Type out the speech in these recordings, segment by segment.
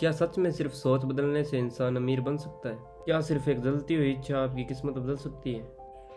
क्या सच में सिर्फ सोच बदलने से इंसान अमीर बन सकता है? क्या सिर्फ एक जलती हुई इच्छा आपकी किस्मत बदल सकती है?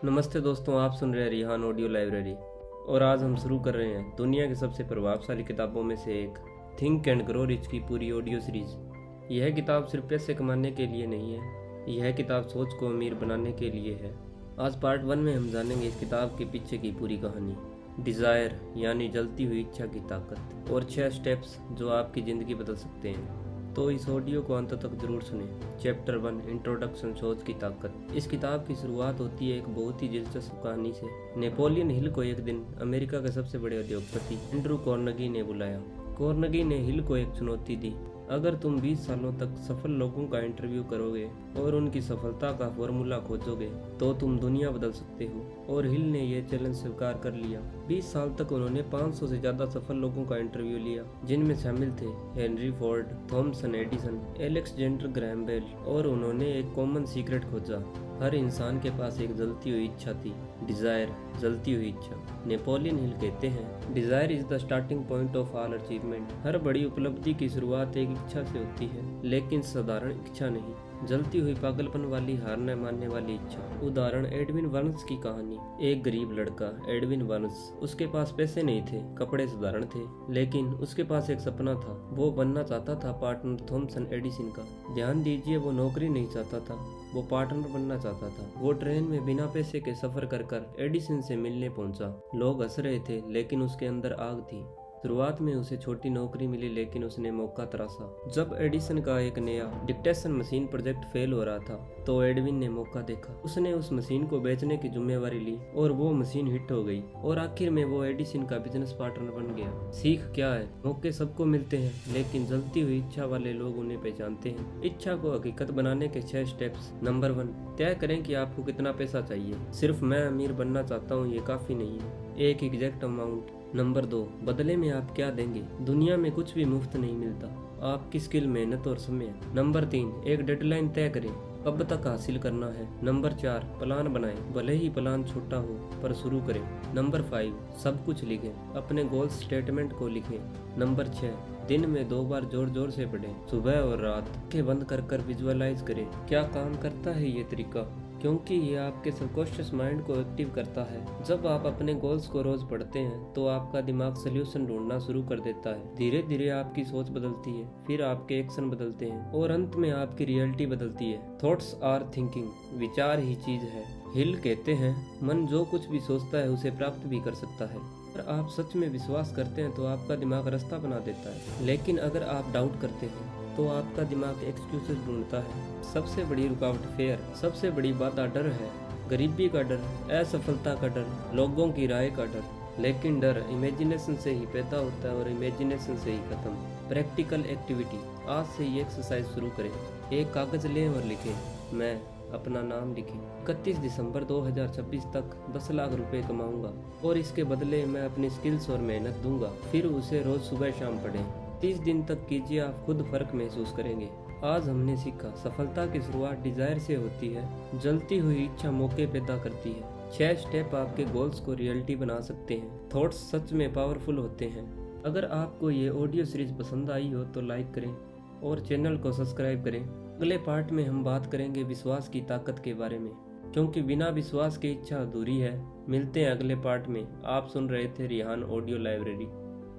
नमस्ते दोस्तों, आप सुन रहे हैं रिहान ऑडियो लाइब्रेरी और आज हम शुरू कर रहे हैं दुनिया की सबसे प्रभावशाली किताबों में से एक थिंक एंड ग्रो रिच की पूरी ऑडियो सीरीज। यह किताब सिर्फ पैसे कमाने के लिए नहीं है, यह किताब सोच को अमीर बनाने के लिए है। आज पार्ट 1 में हम जानेंगे इस किताब के पीछे की पूरी कहानी, डिज़ायर यानी जलती हुई इच्छा की ताकत, और 6 स्टेप्स जो आपकी ज़िंदगी बदल सकते हैं। तो इस ऑडियो को अंत तक जरूर सुनें। चैप्टर 1, इंट्रोडक्शन, सोच की ताकत। इस किताब की शुरुआत होती है एक बहुत ही दिलचस्प कहानी से। नेपोलियन हिल को एक दिन अमेरिका के सबसे बड़े उद्योगपति एंड्रू कार्नेगी ने बुलाया। कार्नेगी ने हिल को एक चुनौती दी, अगर तुम 20 सालों तक सफल लोगों का इंटरव्यू करोगे और उनकी सफलता का फॉर्मूला खोजोगे तो तुम दुनिया बदल सकते हो। और हिल ने यह चैलेंज स्वीकार कर लिया। 20 साल तक उन्होंने 500 से ज्यादा सफल लोगों का इंटरव्यू लिया, जिनमें शामिल थे Henry Ford, Thomson Edison, Alexander Graham Bell, और उन्होंने एक कॉमन सीक्रेट खोजा। हर इंसान के पास एक जलती हुई इच्छा थी, डिजायर, जलती हुई इच्छा। नेपोलियन हिल कहते हैं, desire is the starting point of all achievement. हर बड़ी उपलब्धि की शुरुआत एक इच्छा से होती है, लेकिन साधारण इच्छा नहीं, जलती हुई पागलपन वाली, हार न मानने वाली इच्छा। उदाहरण एडविन वर्न्स की कहानी। एक गरीब लड़का एडविन वर्न्स, उसके पास पैसे नहीं थे, कपड़े साधारण थे, लेकिन उसके पास एक सपना था। वो बनना चाहता था पार्टनर थॉमसन एडिसन का। ध्यान दीजिए, वो नौकरी नहीं चाहता था, वो पार्टनर बनना चाहता था। वो ट्रेन में बिना पैसे के सफर कर एडिसन से मिलने पहुंचा। लोग हंस रहे थे, लेकिन उसके अंदर आग थी। शुरुआत में उसे छोटी नौकरी मिली, लेकिन उसने मौका तराशा। जब एडिसन का एक नया डिक्टेशन मशीन प्रोजेक्ट फेल हो रहा था, तो एडविन ने मौका देखा। उसने उस मशीन को बेचने की जिम्मेवारी ली और वो मशीन हिट हो गई, और आखिर में वो एडिसन का बिजनेस पार्टनर बन गया। सीख क्या है? मौके सबको मिलते हैं, लेकिन जलती हुई इच्छा वाले लोग उन्हें पहचानते हैं। इच्छा को हकीकत बनाने के 6 स्टेप्स। नंबर 1, तय करें कि आपको कितना पैसा चाहिए। सिर्फ मैं अमीर बनना चाहता हूँ ये काफी नहीं है, एक एग्जैक्ट अमाउंट। नंबर 2, बदले में आप क्या देंगे। दुनिया में कुछ भी मुफ्त नहीं मिलता, आपकी स्किल, मेहनत और समय। नंबर 3, एक डेडलाइन तय करें, कब तक हासिल करना है। नंबर 4, प्लान बनाएं, भले ही प्लान छोटा हो पर शुरू करें। नंबर 5, सब कुछ लिखें, अपने गोल स्टेटमेंट को लिखें। नंबर 6, दिन में 2 बार जोर जोर से पढ़ें, सुबह और रात। आंखें बंद कर विजुअलाइज करें। क्या काम करता है ये तरीका? क्योंकि ये आपके सबकॉन्शियस माइंड को एक्टिव करता है। जब आप अपने गोल्स को रोज पढ़ते हैं तो आपका दिमाग सोल्यूशन ढूंढना शुरू कर देता है। धीरे धीरे आपकी सोच बदलती है, फिर आपके एक्शन बदलते हैं, और अंत में आपकी रियलिटी बदलती है। थॉट्स आर थिंकिंग, विचार ही चीज है। हिल कहते हैं, मन जो कुछ भी सोचता है उसे प्राप्त भी कर सकता है। अगर आप सच में विश्वास करते हैं तो आपका दिमाग रास्ता बना देता है, लेकिन अगर आप डाउट करते हैं तो आपका दिमाग एक्सक्यूजेस ढूंढता है। सबसे बड़ी रुकावट फेयर, सबसे बड़ी बाधा डर है। गरीबी का डर, असफलता का डर, लोगों की राय का डर। लेकिन डर इमेजिनेशन से ही पैदा होता है और इमेजिनेशन से ही खत्म। प्रैक्टिकल एक्टिविटी, आज से ये एक्सरसाइज शुरू करें। एक कागज लें और लिखें, मैं अपना नाम लिखें। 31 दिसंबर 2026 तक 10 लाख रुपए कमाऊंगा, और इसके बदले मैं अपनी स्किल्स और मेहनत दूंगा। फिर उसे रोज सुबह शाम पढ़ें। 30 दिन तक कीजिए, आप खुद फर्क महसूस करेंगे। आज हमने सीखा, सफलता की शुरुआत डिजायर से होती है, जलती हुई इच्छा मौके पैदा करती है। 6 स्टेप आपके गोल्स को रियलिटी बना सकते हैं। थॉट्स सच में पावरफुल होते हैं। अगर आपको ये ऑडियो सीरीज पसंद आई हो तो लाइक करें और चैनल को सब्सक्राइब करें। अगले पार्ट में हम बात करेंगे विश्वास की ताकत के बारे में, क्योंकि बिना विश्वास की इच्छा अधूरी है। मिलते हैं अगले पार्ट में। आप सुन रहे थे रिहान ऑडियो लाइब्रेरी।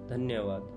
धन्यवाद।